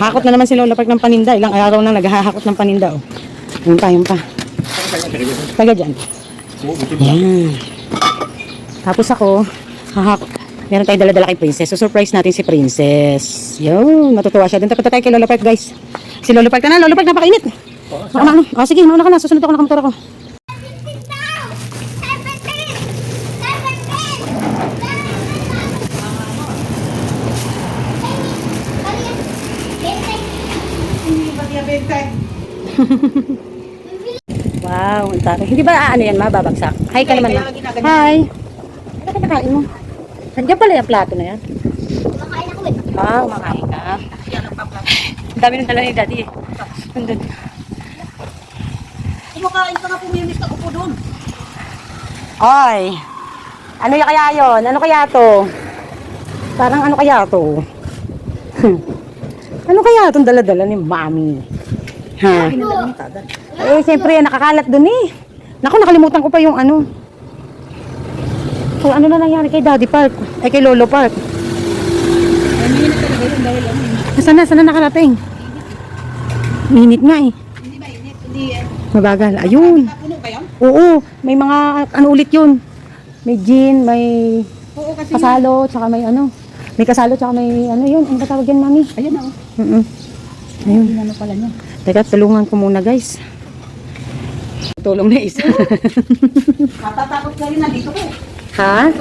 Hakot na naman si Lola Park ng paninda. Ilang araw na naghahakot ng paninda. Oh. Yun pa. Taga dyan. Yan. Tapos ako, meron tayong dala-dala kay Princess. So, surprise natin si Princess. Yun, matutuwa siya. Doon tayo kay Lola Park, guys. Si Lola Park na. Lola Park, napakainit. Sige, mauna ka na. Susunod ako, nakamotor ako. Wow, ang taray. Hindi ba ano yan, mababagsak? Hi ka naman. Hi. Ano ka nakain mo? Nandiyan pala yung plato na yan. Kumakain ako eh. Kumakain ka. Ang dami ng dala ni Daddy eh. Nandun. Kumakain ka nga, pumimis ka upo doon. Oy. Ano kaya yun? Ano kaya to? Parang ano kaya to? Ano kaya itong dala-dala ni Mami? Ha? Eh, siyempre yan, nakakalat dun eh. Naku, nakalimutan ko pa yung ano. Kung ano na nangyari kay Daddy Park. Ay, kay Lolo Park. Sana nakarating? Minit nga eh. Hindi ba init? Hindi eh. Mabagal. Ayun. Puno ba yun? Oo, may mga ano ulit yun. May gin, may Oo, kasi kasalo, tsaka may ano. May kasalo, tsaka may ano yun. Ano ba tawag yan, Mami? Ayan na. Ayun. Ano pala niya? Teka, tulungan ko muna, guys. Tulong na isa. Matatakot ka rin, nandito ko. Ha?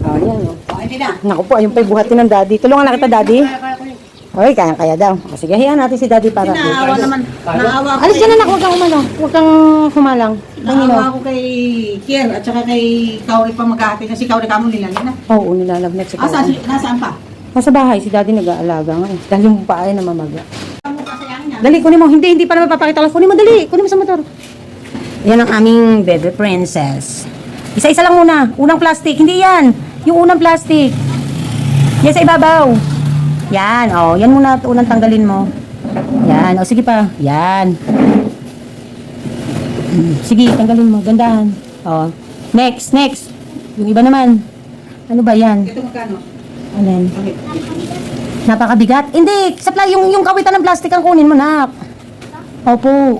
Oh, yan. Oh. Oh, hindi na. Naku po, ayun pa yung buhatin ng Daddy. Tulungan na kita, Daddy. Oy, kaya daw. O, sige, hayaan natin si Daddy para. Naawa naman. Naawa ko. Alis dyan na, nak. Huwag kang umalang. Huwag kang humalang. Naawa ko kay Kier at saka kay Kauri pa maghahati na si Kauri kamo nila na. Oo, nilalagnet si Asa, Kawan. nasaan pa? Nasa bahay, si Daddy nag-aalaga nga eh. Dahil yung paa ay namamaga. Kamu kasayang niya. Dali, kunin mo. Hindi pa naman papakita ko. Kunin mo, dali. Kunin mo sa motor. Yan ang aming baby princess. Isa-isa lang muna. Unang plastic. Hindi yan. Yung unang plastic. Yan sa ibabaw. Yan. O, yan muna. Unang tanggalin mo. Yan. O, sige pa. Yan. Sige, tanggalin mo. Gandahan. O. Next. Yung iba naman. Ano ba yan? Ito magkano? Alin? Okay. Napakabigat. Hindi, supply yung kawitan ng plastic ang kunin mo, nak. Opo.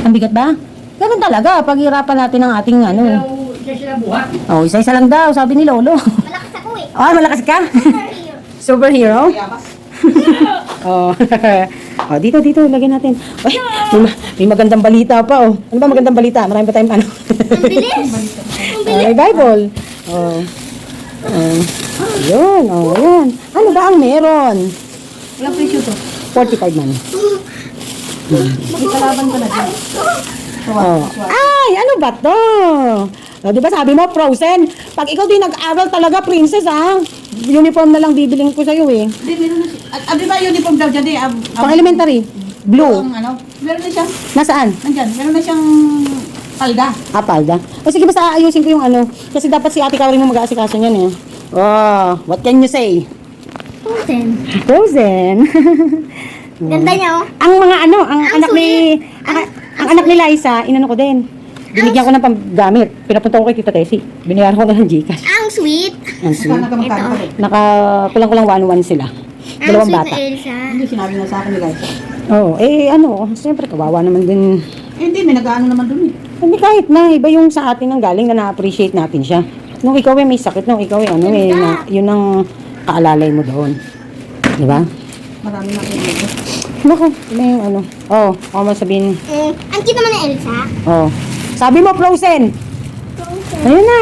Ang bigat ba? Ganun talaga, paghirapan natin ang ating ano. Siya sila buhat. Oh, isa-isa lang daw, sabi ni Lolo. Malakas ako eh. Oh, malakas ka? Superhero? Oh. Oh, dito, lagyan natin. Ay, may magandang balita pa, oh. Ano ba magandang balita? Marami pa tayong ano. Ang bilis. May Bible. Oh. Yun, oh, yan. Ano ba ang meron? Walang presyo to. 45 man. May kalaban ka na dyan. Oh. Ay, ano ba to? Oh, di ba sabi mo, Frozen? Pag ikaw din nag-aral talaga, princess, ah. Uniform na lang bibiling ko sa'yo, eh. Hindi, meron na siya. At di ba uniform daw dyan eh? Pang elementary, blue. Ano? Meron na siyang, Nasaan? nandyan, meron na siyang palda. Palda. O sige, basta ayusin ko yung ano. Kasi dapat si Ate Kauri mo mag-aasikaso niyan, eh. Oh, what can you say? Frozen. Ganda niya oh. Ang mga ano, ang Ang anak ni ang anak ni Liza, inano ko din. Binigyan ko ng panggamit. Pinapunta ko kay Tita Tessie. Binayaran ko na ng Gcash. Ang sweet. Ang sweet. Saan nagkamagkano pa rin? Kulang-kulang 1-1 sila. Dalawang bata. Elsa. Hindi, sinabi na sa akin ni Liza. Oo, ano, siyempre kawawa naman din. Eh, hindi, may nag-ano naman dun eh. Hindi kahit na, iba yung sa atin ang galing na na-appreciate natin siya. Nung ikaw may sakit, nung ikaw ano na, yun ang kaalalay mo doon. Di ba? Marami na kayo. Naku, may yung ano. Oo, masabihin. Ang cute naman ng Elsa. Oo. Sabi mo, Frozen. Ayun na.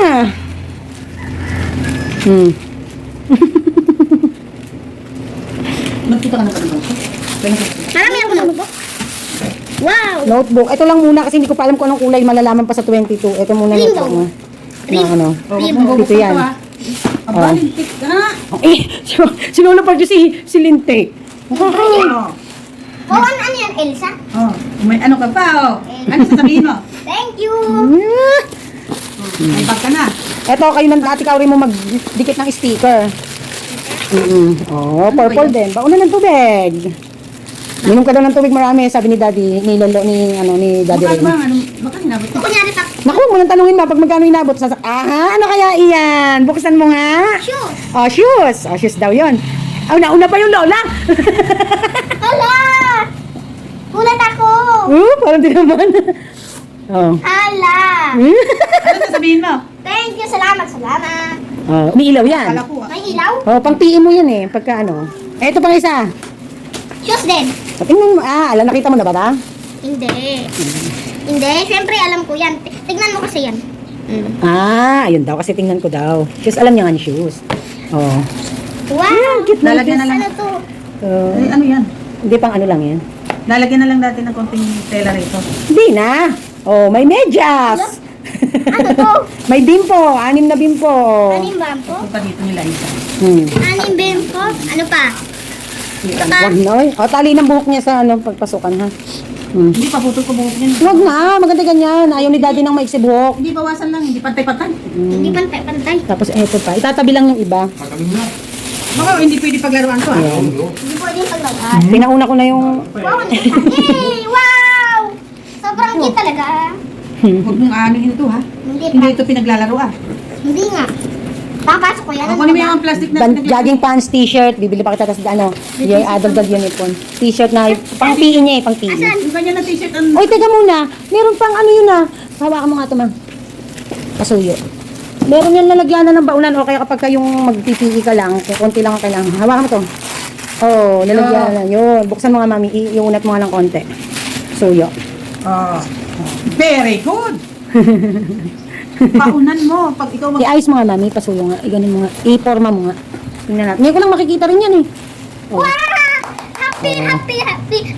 Magkita ka na pa dito. Marami ako notebook. Wow! Notebook. Ito lang muna kasi hindi ko pa alam kung anong kulay malalaman pa sa 22. Ito muna Rainbow. notebook mo. Na ano. Dito yan. Aba, lintik ka na. Si Lola Park si Linte. Oh, ano yan, Elsa? Oh, may ano ka pa oh. Ano sasabihin mo? Thank you! May bag ka na. Ito, kayo ng Ate Kauri mo magdikit ng sticker. Oh, purple din. Bauna ng tubig. Minom ka daw ng tubig marami, sabi ni Daddy, ni Lolo, ni Daddy Bakit Ray. ba? Baka hinabot ko. Kunyari pa, Naku, huwag mo nang tanungin ma, pag magkano inabot. Ano kaya iyan? Buksan mo nga. shoes! Oh, shoes. Oh, shoes daw yon. nauna pa yung lola. Hala! Gulat ako! Parang di naman. Oh. Hala! Ano sasabihin mo? Thank you, salamat. Umiilaw yan. Kala ko ah. May ilaw? Pang PM mo yan eh, pagka ano. Ito pang isa. Shoes din. Tingnan mo, nakita mo na ba ba? Hindi. Hindi, syempre alam ko yan. Tignan mo kasi yan. Ayun daw, kasi tingnan ko daw. Shoes, alam niya nga ni shoes. Oh. Wow! Cute na Lalagyan na lang. Ano to? Ay, ano yan? Hindi pang ano lang yan. Lalagyan na lang natin ng konting tela rito. Hindi na. Oh, may medyas. Ano to? May bimpo, 6 na bimpo. Anim bampo? Punta dito nila isa. Anim bimpo? Ano pa? Wag na eh. Tali ng buhok niya sa pagpasukan ha. Hindi pa putol ko buhok niyan. Wag na, maganda ganyan. Ayaw ni daddy ng maiksi buhok. Hindi bawasan lang, hindi pantay-pantay. Hindi pantay. Tapos eto pa, itatabi lang yung iba. Baka hindi pwede paglaruan to ah. Hindi pwede yung paglawad. Pinauna ko na yung... Wow! Ang cute. Yay! Wow! Sobrang cute talaga. Huwag mong aanihin to ha. Hindi Hindi pa. ito pinaglaro ah. Hindi nga. Papasok ko yan. Ako ni may mga plastic na Jogging pants, t-shirt, bibili pa kita tapos yung adult uniform. T-shirt na, pang PE niya eh, pang PE. Asan? Yung ganyan na t-shirt ang... Oy, teka muna. Meron pang ano yun Hawakan mo nga ito, ma. Pasuyo. Meron yan lalagyanan ng baunan o kaya kapag kayong mag-PPE ka lang, kung konti lang ang kailangan. Hawakan mo to. Oh, lalagyanan. Yun. Buksan mo nga, mami. Iunat mo nga ng konti. Suyo. Oh. Very good! Paunan mo. Pag ikaw mag... I-ayos mo nga, mami. Pasuyo nga. I-ganin mo nga. I-forma mo nga. Tingnan natin. Ngayon ko lang makikita rin yan eh. Oh. Wow! Happy!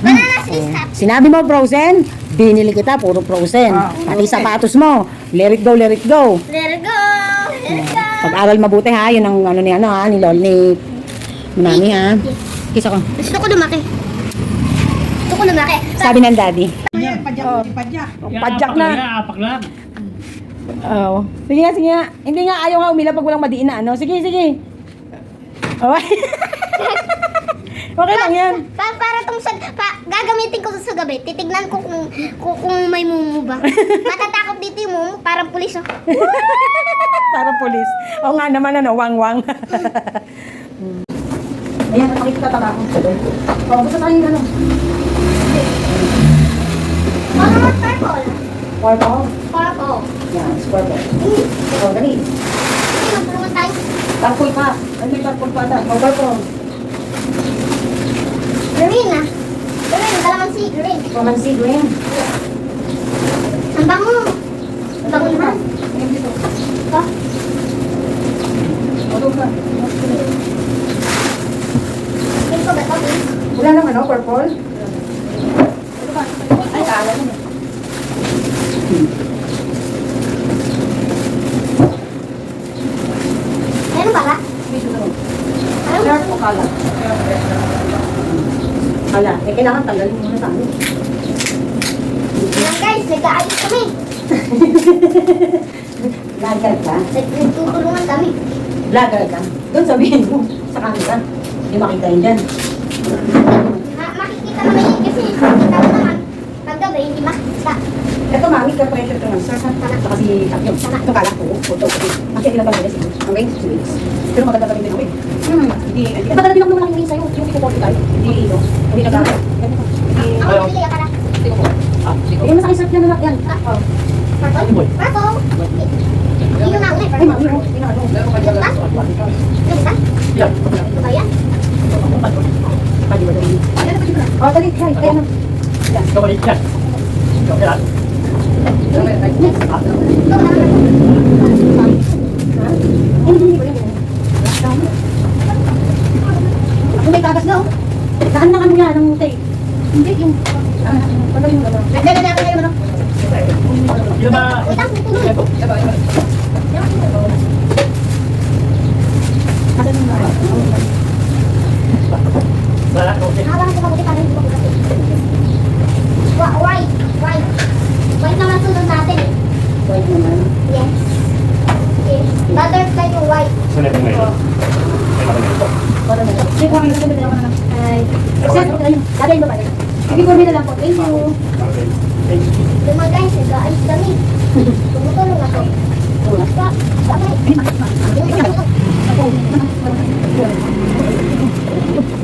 Bananas is happy. Sinabi mo, frozen? Binili kita, puro frozen. Pati sapatos mo. Let it go, let it go. Let it go! Let it go! Pag-aral mabuti ha, yun ang ano ni ni Lol, ni Mami ha. Kiss ako. Gusto ko lumaki. Sabi ng daddy. Yan, padyak. Padyak. Padyak na. Apak lang. Oo. Sige nga. Hindi nga ayaw nga umila pag walang madiin na ano. Sige. Okay. Okay lang yan. Para tong gagamitin ko sa gabi. Titignan ko kung may mumu ba. Matatakot dito yung mumu. Parang pulis oh. Para polis. Oo nga naman wang-wang. Ayan, nakikita tala ko. Oo, basta tayo ano. Ano naman purple? Purple. Purple. Yan, it's purple. Oo, dali. Sige, magtulungan tayo. Purple pa. Ano may purple pa ata? Purple. Green ah. Green, kalamansi. Green. Romancy green. Ang bango. Ang bango naman. Oh. Pink ko ba ito? Pink? Wala naman purple. Ay, kala mo. Meron ba ka? Ano? Dark o kala? Kala. Kailangan tanggalin mo na sa amin. Ayan guys, nag-aayos kami. Lagal ka? Nagtutulungan kami. Lagal ka? Doon sabihin mo sa camera. Hindi makita yun dyan. Makikita naman yun kasi kita mo naman. Paggabi, hindi makikita. Ito mami, ka-pressure to ng sir. Saka si Takyo. Ito kala ko. Photo. Kasi ilan ba nila siya? Okay? Pero maganda pa rin din ako eh. Hindi. Maganda din ako naman yung sa'yo. Yung ito tayo. Hindi ito. Hindi na gamit. Ako nabili ka pala. Yan, nasa isip na yan. Purple? Purple? Hindi yung nauna eh. Ay, mami. Ito na ano. Yung ba? Ito ba yan? Pwede ba dali? Oh, dali. Kaya na. Kabalik yan. Kabalik. Ako may tagas na, oh. Saan na kami yan, ang tape? Hindi, yung... Ano yung ano? Nagdala na ako ngayon, ano? Yung ba? Wait lang, may tuloy. Wala, okay. Hawakan ko mabuti para hindi ko kasi. White. White naman sunod natin eh. White naman. Yes. Yes. Butterfly yung white. Sunod mo ngayon. Para na. Sige, kami na sabi na lang. Ay. Sir, okay lang yun. Lagay mo ba yun? Sige, kami na lang po. Thank you. Okay. Thank you. Yung mga guys, nag-aayos kami. Tumutulong ako. Bakit?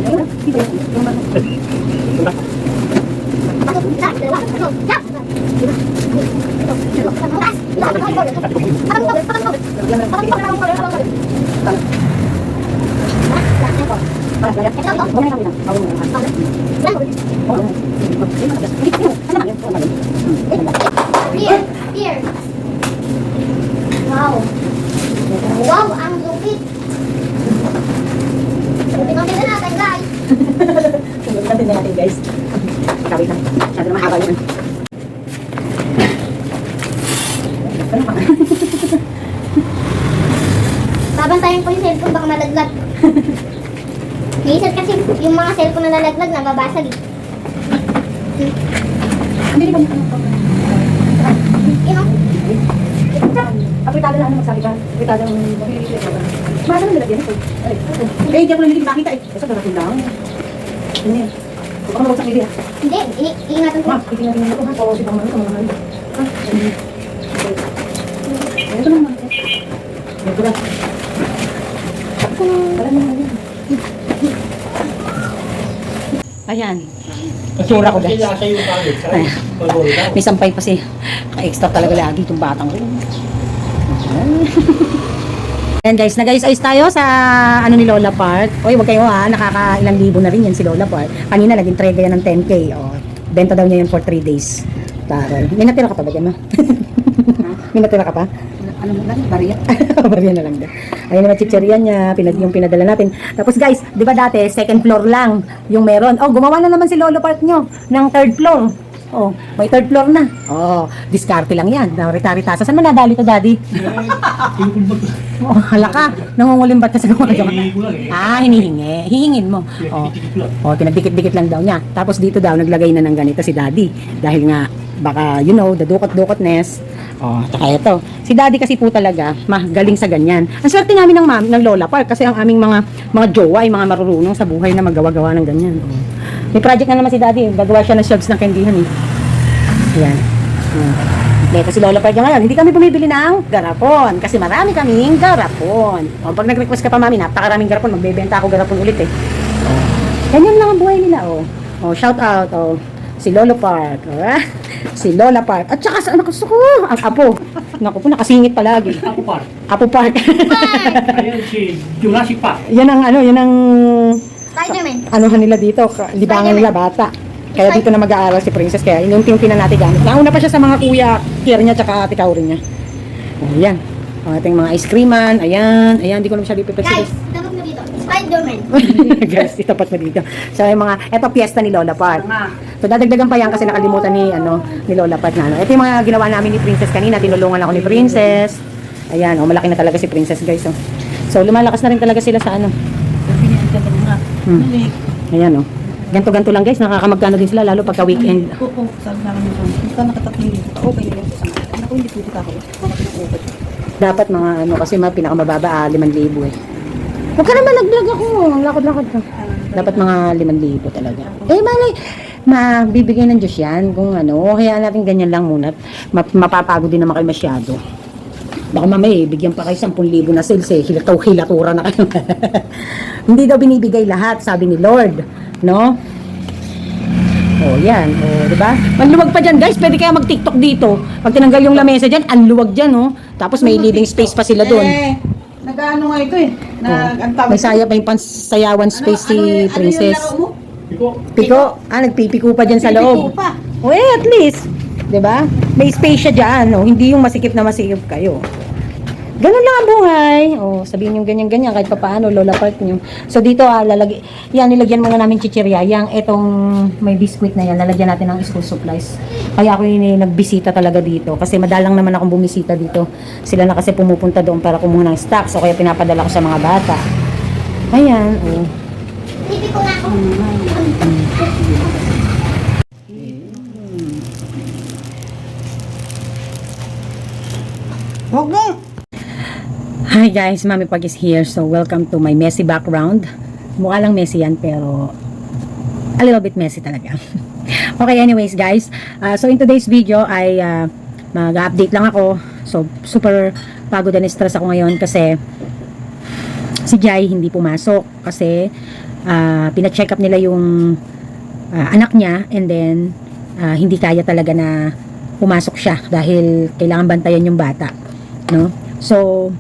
Here, here. Wow. Wow, ang lupit. Lupit na natin, guys. Natin natin guys. Kawit lang. Masyado na mahaba yun. Babantayan ko yung cellphone, baka malaglag. Minsan kasi yung mga cellphone na lalaglag, nababasag. Hindi ba nito? Apritada lang ano magsabi ka? Apritada ang mabilis ka. Mahal naman nilagyan ito. Eh, hindi ako nang hindi makita eh. Kasi darating lang. Ano yan? Baka mawagsak hindi ah. Hindi, iingatan ko. Ma, itingnan tingnan ko ha. Oo, si Pangman, kamahal. Ha? Ito naman. Ito lang. Alam mo naman yan. Ayan. Itsura ko guys. Kaya yung pangit. Ay. May sampay pa si ka-extra talaga lagi itong batang ko. Ayan guys, nag-ayos-ayos tayo sa ano ni Lola Park. Oy, wag kayo ha, nakakailang libo na rin yan si Lola Park. Kanina nag-entrega yan ng 10K. Oh. Benta daw niya yan for 3 days. Taral. May natira ka pa ba dyan, ma? May natira ka pa? Ano mo lang, bariya. Bariya na lang din. Ayun naman chicherian niya, yung pinadala natin. Tapos guys, di ba dati, second floor lang yung meron. Oh, gumawa na naman si Lolo Park nyo ng third floor. Oh, may third floor na. Oh, diskarte lang yan. Rita-rita. Saan mo nadali to, Daddy? Oh, halaka. Nangungulimbat ka sa gumawa. Ah, hinihingi. Hihingin mo. Oh, oh pinagdikit-dikit lang daw niya. Tapos dito daw, naglagay na ng ganito si Daddy. Dahil nga, baka, you know, the dukot-dukotness. Oh, taka ito. Si Daddy kasi po talaga, magaling sa ganyan. Ang swerte namin ng Lola Park kasi ang aming mga jowa ay mga marurunong sa buhay na magawa-gawa ng ganyan. Oh. May project na naman si Daddy. Gagawa siya ng shelves ng candihan eh. Ayan. Ito si Lola Park ngayon. Hindi kami bumibili ng garapon kasi marami kaming garapon. O, pag nag-request ka pa, mami, napakaraming garapon. Magbebenta ako garapon ulit eh. Oh. Ganyan lang ang buhay nila. Oh. Oh, shout out. Oh. Si Lolo Park. Oh. Si Lola Park. At saka sa anak ko, ang apo. Naku po, nakasingit palagi. Ako par. Apo Park. Ayun si Jurassic Park. Yan ang Spider-Man. anuhan nila dito, libangan nila bata. Kaya dito na mag-aaral si Princess, kaya inunti-unti na natin gamit. Nauna pa siya sa mga kuya, Kier niya, tsaka ate Kaurin niya. Ayan. Ang ating mga ice creaman, ayan, hindi ko na masyado ipipexit. Guys, tawag mo dito. Spider-Man. Guys, itapat mo dito. So, yung mga, eto piyesta ni Lola Park. So, dadagdagan pa yan kasi nakalimutan ni Lola Park na ano. Ito yung mga ginawa namin ni Princess kanina, tinulungan ako ni Princess. Ayan, malaki na talaga si Princess, guys. Oh. So, lumalakas na rin talaga sila sa ano. Ayan, oh. Ganto-ganto lang, guys, nakakamagkano din sila, lalo pagka weekend. Oo, sabi na kami doon. Basta nakatatlo dito. Okay na yun sa mga. Anak ko, hindi pwede ka ako. Dapat mga ano, kasi mga pinakamababa, 5,000 eh. Huwag ka naman nag-vlog ako, lakad-lakad ka. Dapat mga 5,000 talaga. Eh, malay, mabibigay ng Diyos yan kung ano, kaya natin ganyan lang muna. Mapapagod din naman kayo masyado. Baka mamaya, bigyan pa kayo 10,000 na sales eh, hilatura na kayo. Hindi daw binibigay lahat, sabi ni Lord, no? Oh, yan. Oh, di ba? Manluwag pa diyan, guys. Pwede kaya mag-TikTok dito. Pag tinanggal yung lamesa diyan, ang luwag diyan, oh. Tapos may living space pa sila doon. Nag-ano nga ito eh. Ang tawag. May saya pa yung pansayawan space si Princess. Ano yung laro mo? Piko. Piko, nagpipiko pa dyan sa loob. Pipiko pa. O at least, 'di ba? May space siya diyan, no? Hindi yung masikip na masikip kayo. Ganun lang ang buhay. Oh, sabihin yung ganyan-ganyan kahit pa paano Lola Park niyo. So dito nilagyan muna namin chichirya. Yang etong may biscuit na yan, lalagyan natin ng school supplies. Kaya ako yung nagbisita talaga dito kasi madalang naman akong bumisita dito. Sila na kasi pumupunta doon para kumuha ng stock. So kaya pinapadala ko sa mga bata. Ayan, oh. Hindi ko na ako. Huwag na. Hi guys, Mami Pag is here. So welcome to my messy background. Mukha lang messy yan pero a little bit messy talaga. Okay, anyways guys. So in today's video ay mag-update lang ako. So super pagod and stress ako ngayon kasi si Jai hindi pumasok kasi pina-check up nila yung anak niya, and then hindi kaya talaga na pumasok siya dahil kailangan bantayan yung bata, no? So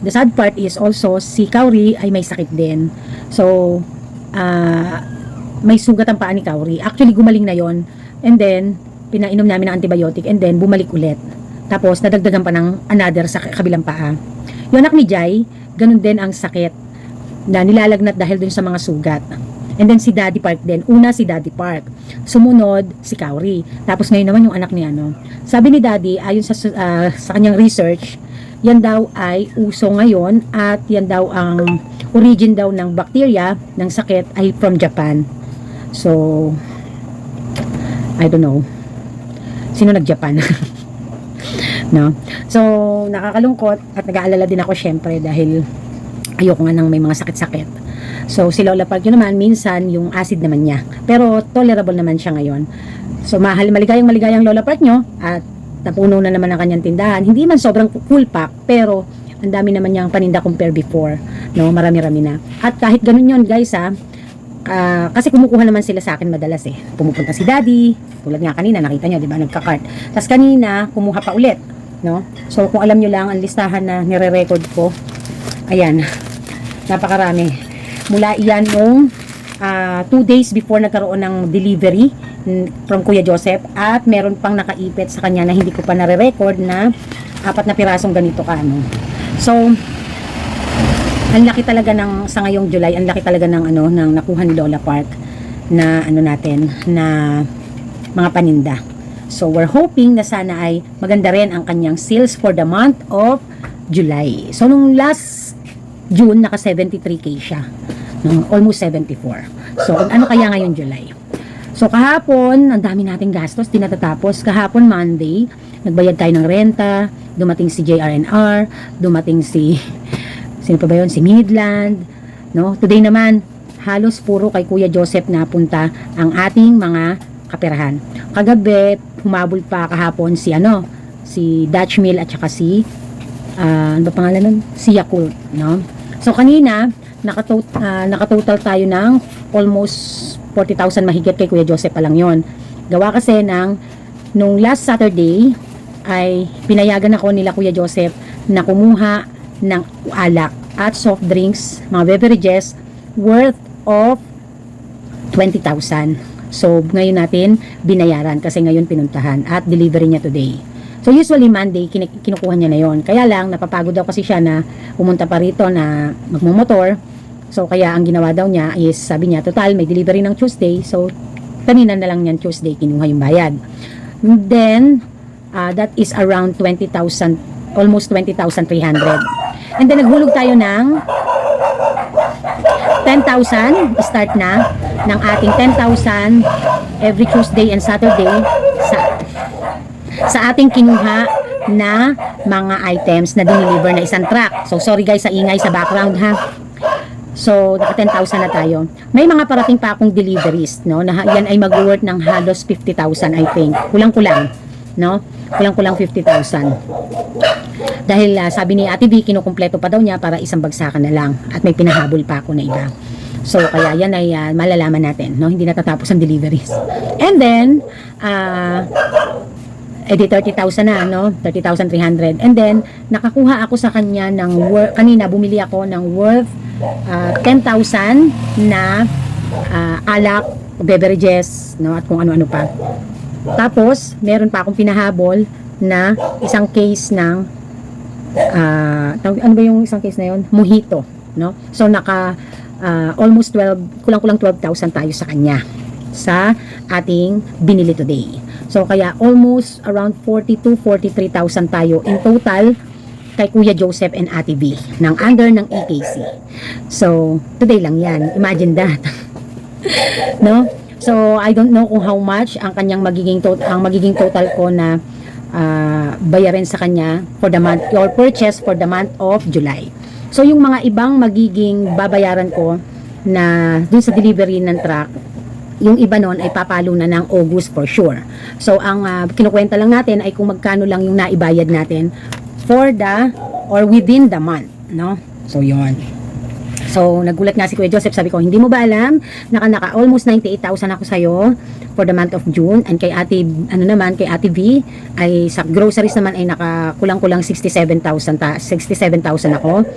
the sad part is also si Kauri ay may sakit din. So may sugat ang paa ni Kauri. Actually gumaling na yon, and then pinainom namin ng antibiotic, and then bumalik ulit. Tapos nadagdagan pa ng another sa kabilang paa. Yung anak ni Jai, ganun din ang sakit na nilalagnat dahil dun sa mga sugat. And then si Daddy Park din. Una si Daddy Park. Sumunod si Kauri. Tapos ngayon naman yung anak ni ano. Sabi ni Daddy, ayon sa kanyang research, yan daw ay uso ngayon at yan daw ang origin daw ng bacteria ng sakit ay from Japan. So, I don't know. Sino nag-Japan? No? So, nakakalungkot at nag-aalala din ako syempre dahil ayoko nga nang may mga sakit-sakit. So, si Lola Park yun naman, minsan yung acid naman niya. Pero, tolerable naman siya ngayon. So, maligayang Lola Park nyo at napuno na naman ang kanyang tindahan. Hindi man sobrang full pack, pero ang dami naman niyang paninda compare before. No? Marami-rami na. At kahit ganun yun, guys, kasi kumukuha naman sila sa akin madalas eh. Pumupunta si Daddy, tulad nga kanina, nakita nyo, di ba, nagka-cart. Tapos kanina, kumuha pa ulit. No? So, kung alam nyo lang, ang listahan na nire-record ko, ayan, napakarami. Mula iyan yung 2 days before nagkaroon ng delivery from Kuya Joseph, at meron pang nakaipit sa kanya na hindi ko pa nare-record na 4 na pirasong ganito ka, no? So, ang laki talaga ng, sa ngayong July, ang laki talaga ng ano, ng nakuha ni Lola Park na ano natin, na mga paninda. So, we're hoping na sana ay maganda rin ang kanyang sales for the month of July. So, nung last June, naka 73k siya. No? Almost 74. So, ano kaya ngayon July? So, kahapon, ang dami nating gastos, di natatapos. Kahapon, Monday, nagbayad tayo ng renta, dumating si JRNR, dumating si, sino pa ba yun? Si Midland, no? Today naman, halos puro kay Kuya Joseph na punta ang ating mga kaperahan. Kagabi, humabol pa kahapon si ano, si Dutch Mill at saka si ano ba pangalan nun? Si Yakult, no? So kanina, nakatotal tayo ng almost 40,000 mahigit kay Kuya Joseph pa lang yon. Gawa kasi ng nung last Saturday ay pinayagan ako nila Kuya Joseph na kumuha ng alak at soft drinks, mga beverages worth of 20,000. So, ngayon natin binayaran kasi ngayon pinuntahan at delivery niya today. So, usually Monday, kinukuha niya na yon. Kaya lang, napapagod daw kasi siya na pumunta pa rito na magmumotor. So, kaya ang ginawa daw niya is, sabi niya, total, may delivery ng Tuesday. So, kanina na lang niyan Tuesday, kinuha yung bayad. Then, that is around 20,000, almost 20,300. And then, naghulog tayo ng 10,000, start na ng ating 10,000 every Tuesday and Saturday sa ating kinuha na mga items na dineliver na isang truck. So, sorry guys sa ingay sa background ha. So, naka 10,000 na tayo. May mga parating pa akong deliveries, no? Na yan ay mag-worth ng halos 50,000 I think. Kulang-kulang, no? Kulang-kulang 50,000. Dahil sabi ni Ate V, kinukumpleto pa daw niya para isang bagsakan na lang. At may pinahabol pa ako na iba. So, kaya yan ay malalaman natin, no? Hindi natatapos ang deliveries. And then, edi 30,000 na, no? 30,300. And then, nakakuha ako sa kanya ng kanina bumili ako ng worth 10,000 na alak, beverages, no? At kung ano-ano pa. Tapos, meron pa akong pinahabol na isang case ng ano ba yung isang case na yun? Mojito, no? So, almost 12, kulang-kulang 12,000 tayo sa kanya sa ating binili today. So, kaya almost around 42, 43,000 tayo in total kay Kuya Joseph and Ate V ng under ng EKC. So, today lang yan. Imagine that. No? So, I don't know kung how much ang kanyang magiging total ko na bayarin sa kanya for the month or purchase for the month of July. So, yung mga ibang magiging babayaran ko na dun sa delivery ng truck, yung iba nun ay papalo na ng August for sure. So, ang kinukwenta lang natin ay kung magkano lang yung naibayad natin for the or within the month, no? So, yun. So, nagulat nga si Kuya Joseph, sabi ko, hindi mo ba alam, naka almost 98,000 ako sa'yo for the month of June, and kay Ate, kay Ate V, ay sa groceries naman ay naka kulang-kulang 67,000 ako.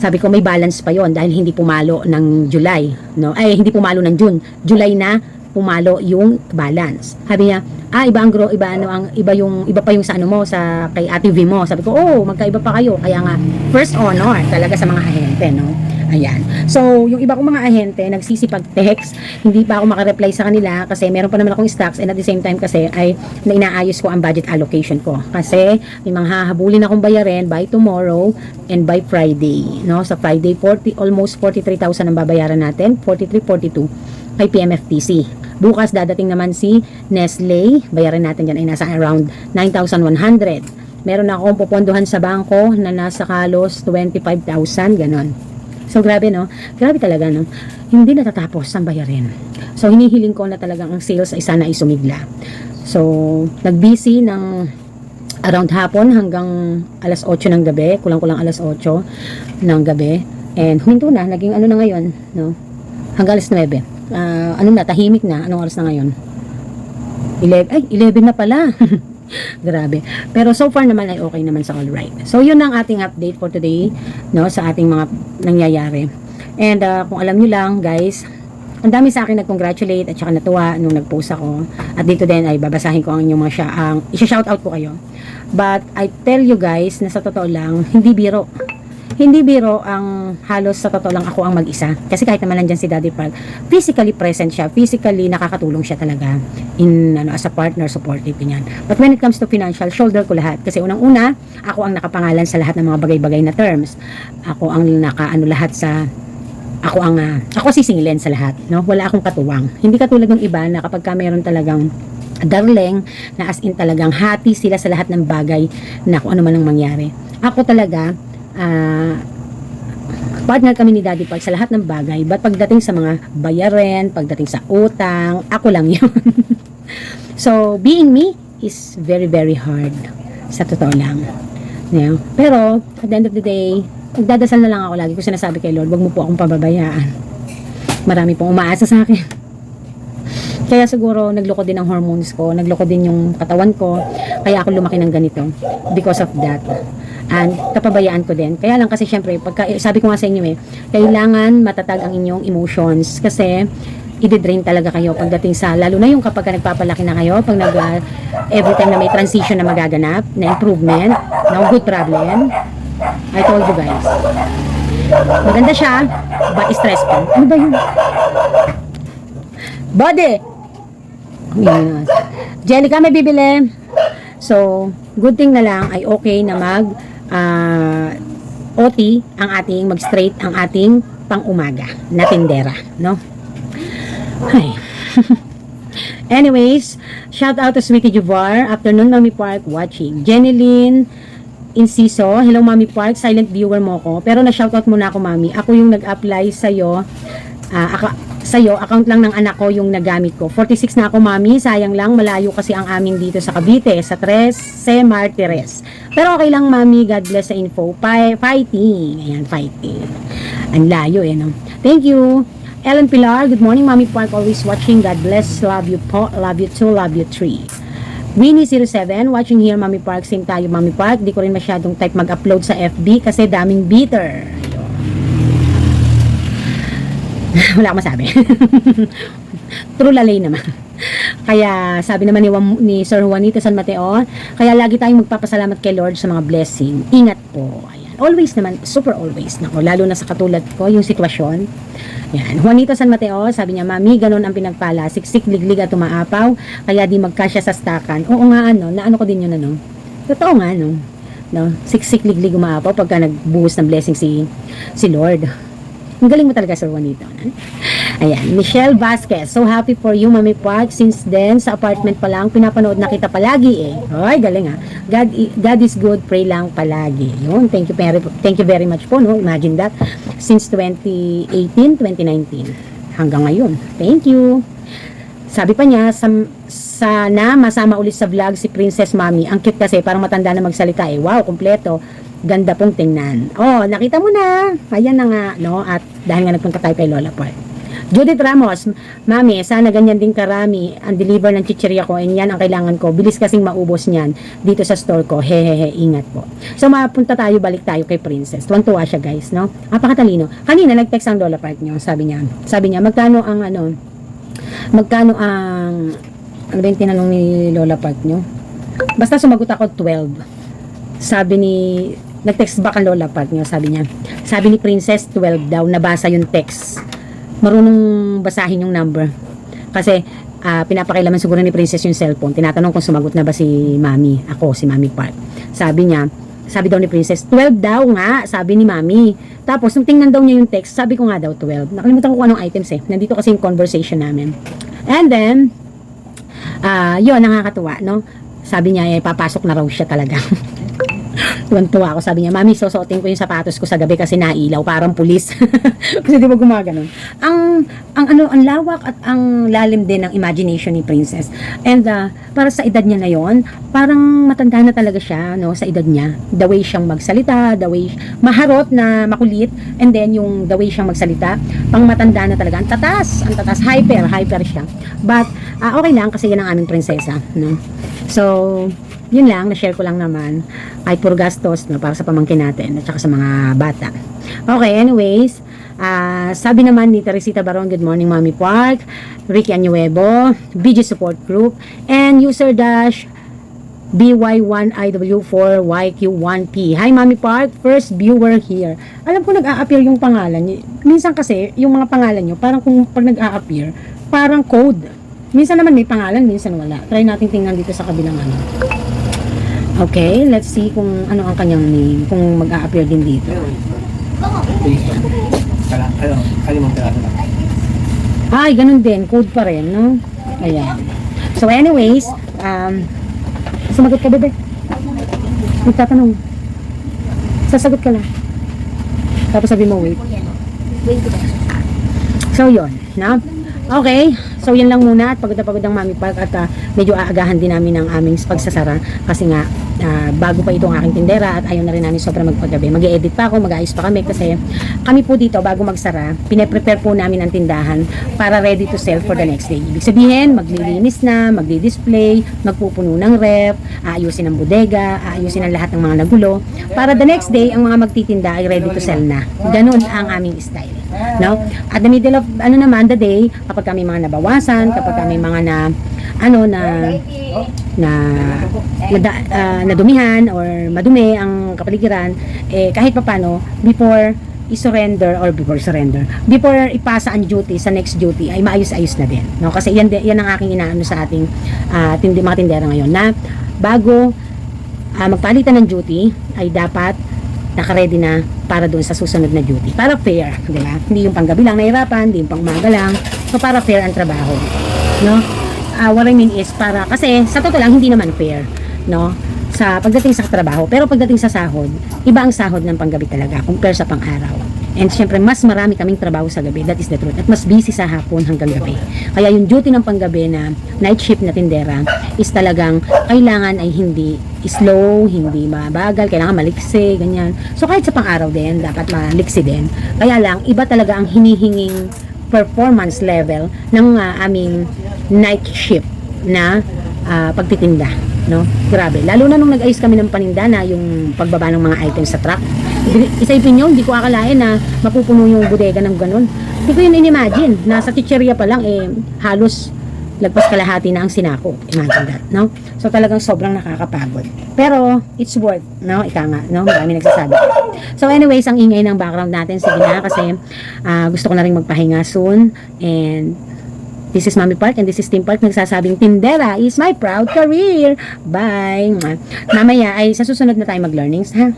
Sabi ko, may balance pa yon dahil hindi pumalo ng July, no? Ay, hindi pumalo ng June. July na pumalo yung balance. Sabi niya, iba pa yung sa ano mo, sa kay Ate V mo. Sabi ko, magkaiba pa kayo. Kaya nga, first honor talaga sa mga ahente, no? Ayan. So, yung iba kong mga ahente, nagsisipag-text, hindi pa ako makareply sa kanila kasi meron pa naman akong stocks, and at the same time kasi ay inaayos ko ang budget allocation ko. Kasi may mga hahabulin akong bayarin by tomorrow and by Friday. No? Sa Friday, almost 43,000 ang babayaran natin, 42 kay PMFTC. Bukas dadating naman si Nestle, bayaran natin dyan ay nasa around 9,100. Meron na akong pupondohan sa bangko na nasa kalos 25,000, ganon. So, grabe, no? Grabe talaga, no? Hindi natatapos ang bayarin. So, hinihiling ko na talagang ang sales ay sana ay sumigla. So, nag-busy ng around hapon hanggang alas 8 ng gabi. Kulang-kulang alas 8 ng gabi. And huminto na. Naging ano na ngayon, no? Hanggang alas 9. Tahimik na. Anong oras na ngayon? 11 na pala. Grabe. Pero so far naman ay okay naman sa all right. So yun ang ating update for today, no, sa ating mga nangyayari. And kung alam niyo lang, guys, ang dami sa akin nag-congratulate at saka natuwa nung nag-post ako. At dito din ay babasahin ko ang inyong mga i-shout out ko kayo. But I tell you guys na sa totoo lang, hindi biro. Hindi biro ang halos sa totoo lang ako ang mag-isa. Kasi kahit naman nandyan si Daddy Park, physically present siya, physically nakakatulong siya talaga as a partner, supportive niyan. But when it comes to financial, shoulder ko lahat. Kasi unang-una, ako ang nakapangalan sa lahat ng mga bagay-bagay na terms. Ako ang ako sisingilin sa lahat, no? Wala akong katuwang. Hindi katulad ng iba na kapag ka mayroon talagang darling, na as in talagang hati sila sa lahat ng bagay na kung ano man ang mangyari. Ako talaga, partner kami ni Daddy Park sa lahat ng bagay, but pagdating sa mga bayarin, pagdating sa utang, ako lang yun. So, being me is very, very hard. Sa totoo lang. You know? Pero, at the end of the day, nagdadasal na lang ako. Lagi ko sinasabi kay Lord, wag mo po akong pababayaan. Marami pong umaasa sa akin. Kaya siguro, nagloko din ang hormones ko, nagloko din yung katawan ko, kaya ako lumaki ng ganito. Because of that. And kapabayaan ko din. Kaya lang kasi syempre, sabi ko nga sa inyo kailangan matatag ang inyong emotions kasi i-drain talaga kayo pagdating sa, lalo na yung kapag nagpapalaki na kayo, pag every time na may transition na magaganap, na improvement, na good problem, I told you guys. Maganda siya, but stressful. Ano ba yun? Body! Jellica, may bibili. So, good thing na lang ay okay na OT ang ating mag-straight ang ating pang-umaga na tindera, no? Ay. Anyways, shout out to Sweetie Juvar. Afternoon, Mami Park watching. Jenilyn Inciso, hello Mami Park, silent viewer mo ko. Pero na-shout out muna ako, Mami. Ako yung nag-apply sa'yo. Account lang ng anak ko yung nagamit ko. 46 na ako, Mami. Sayang lang, malayo kasi ang amin dito sa Cavite, sa Trece Martires. Pero okay lang, Mami. God bless sa info. Fighting. Ayan, fighting. Ang layo, no? Thank you. Ellen Pilar, good morning, Mami Park. Always watching. God bless. Love you po. Love you too. Love you 3. Winnie07, watching here, Mami Park. Same tayo, Mami Park. Di ko rin masyadong type mag-upload sa FB kasi daming bitter. Wala akong masabi. True lalay naman. Kaya sabi naman ni Sir Juanito San Mateo, kaya lagi tayong magpapasalamat kay Lord sa mga blessing. Ingat po. Ayan. Always naman, super always. Nako, lalo na sa katulad ko, yung sitwasyon. Yan. Juanito San Mateo, sabi niya, Mami, ganun ang pinagpala. Siksik, liglig at umaapaw. Kaya di magkasya sa stakan. Oo nga, naano ko din yun, Totoo nga, no? Siksik, liglig, umaapaw pagka nagbuhos ng blessing si Lord. Ang galing mo talaga, Sir Juanito. Ayan, Michelle Vasquez. So happy for you, Mami Park. Since then, sa apartment pa lang, pinapanood na kita palagi Ay, galing God is good, pray lang palagi. Yun, thank you very much po, no? Imagine that. Since 2018, 2019. Hanggang ngayon. Thank you. Sabi pa niya, sana masama ulit sa vlog si Princess Mami. Ang cute kasi, parang matanda na magsalita Wow, kompleto. Ganda pong tingnan. Oh, nakita mo na. Ayan na nga, no? At dahil nga nagpunta tayo kay Lola Park. Judith Ramos, Mami, sana ganyan din karami ang deliver ng chichirya ko and yan ang kailangan ko. Bilis kasing maubos niyan dito sa store ko. Hehehe, ingat po. So, mapunta tayo, balik tayo kay Princess. Tuwang-tuwa siya, guys, no? Napakatalino. Kanina, nag-text ang Lola Park niyo. Sabi niya, magkano ang ano ba yung tinanong ni Lola Park niyo? Basta sumagot ako 12. Nag-text back ang Lola Park niyo, sabi ni Princess 12 daw, nabasa yung text. Marunong basahin yung number. Kasi, pinapakailaman siguro ni Princess yung cellphone. Tinatanong kung sumagot na ba si Mami. Ako, si Mami Park. Sabi daw ni Princess, 12 daw nga, sabi ni Mami. Tapos, nung tingnan daw niya yung text, sabi ko nga daw 12. Nakalimutan ko kung anong items eh. Nandito kasi yung conversation namin. And then, yun, nakakatuwa, no? Sabi niya, papasok na raw siya talaga. Tuwan-tuwa ako, sabi niya, Mami, susuotin ko yung sapatos ko sa gabi kasi nailaw, parang pulis. Kasi di ba gumaganon? Ang lawak at ang lalim din ng imagination ni Princess. And para sa edad niya na yon, parang matanda na talaga siya, no, sa edad niya. The way siyang magsalita, the way maharot na makulit, and then yung the way siyang magsalita, pang matanda na talaga. Ang tatas, hyper siya. But okay lang kasi yan ang aming prinsesa, no. So, yun lang, na-share ko lang naman kahit puro gastos, no, para sa pamangkin natin at saka sa mga bata. Okay, anyways, sabi naman ni Teresita Baron, good morning Mami Park, Ricky Anuevo, BG Support Group, and user dash BY1IW4YQ1P. Hi Mami Park, first viewer here. Alam ko nag-a-appear yung pangalan niyo. Minsan kasi, yung mga pangalan niyo, parang kung pag nag-a-appear, parang code. Minsan naman may pangalan, minsan wala. Try natin tingnan dito sa kabilang ano. Okay, let's see kung ano ang kanyang name, kung mag-a-appear din dito. Ay, ganun din, code pa rin, no? Ayan. So anyways, sumagot ka, bebe. Magtatanong. Sasagot ka lang. Tapos sabi mo, wait. So yun, no? Okay, so yan lang muna at pagod na pagod ang Mami Park at medyo aagahan din namin ang aming pagsasara kasi nga bago pa ito ang aking tindera at ayaw na rin namin sobra magpagabi. Mag-e-edit pa ako, mag-aayos pa kami kasi kami po dito bago magsara, pine-prepare po namin ang tindahan para ready to sell for the next day. Ibig sabihin, maglilinis na, magdi-display, magpupuno ng ref, aayusin ang bodega, aayusin ang lahat ng mga nagulo para the next day ang mga magtitinda ay ready to sell na. Ganun ang aming style. No? At the middle of the day, kapag kami mga nabawasan, kapag kami mga nadumihan or madumi ang kapaligiran, kahit papano before ipasa ang duty sa next duty ay maayos-ayos na din, no? Kasi yan ang aking inaano sa ating mga tindera ngayon na bago magpalitan ng duty ay dapat naka-ready na para doon sa susunod na duty. Para fair, di ba? Hindi yung panggabi lang nahirapan, hindi yung pangmaga lang. So, para fair ang trabaho. No? What I mean is, kasi sa totoo lang, hindi naman fair. No? Sa pagdating sa trabaho. Pero pagdating sa sahod, iba ang sahod ng panggabi talaga compare sa pang-araw. And syempre, mas marami kaming trabaho sa gabi. That is the truth. At mas busy sa hapon hanggang gabi. Kaya yung duty ng panggabi na night shift na tindera is talagang kailangan ay hindi slow, hindi mabagal, kailangan maliksi, ganyan. So kahit sa pang-araw din, dapat maliksi din. Kaya lang, iba talaga ang hinihinging performance level ng aming night shift na pagtitinda. No? Grabe. Lalo na nung nag-ayos kami ng paninda na yung pagbaba ng mga items sa truck. Isipin nyo, hindi ko akalain na mapupuno yung bodega ng ganun. Hindi ko yun in-imagine. Nasa chicheria pa lang, halos lagpas kalahati na ang sinako. Imagine that, no? So talagang sobrang nakakapagod. Pero, it's worth, no? Ika nga, no? Marami nagsasabi. So anyways, ang ingay ng background natin, sige na, kasi gusto ko na rin magpahinga soon. And this is Mami Park and this is Team Park nagsasabing tindera is my proud career. Bye! Mamaya ay sa susunod na tayo mag-learnings, ha?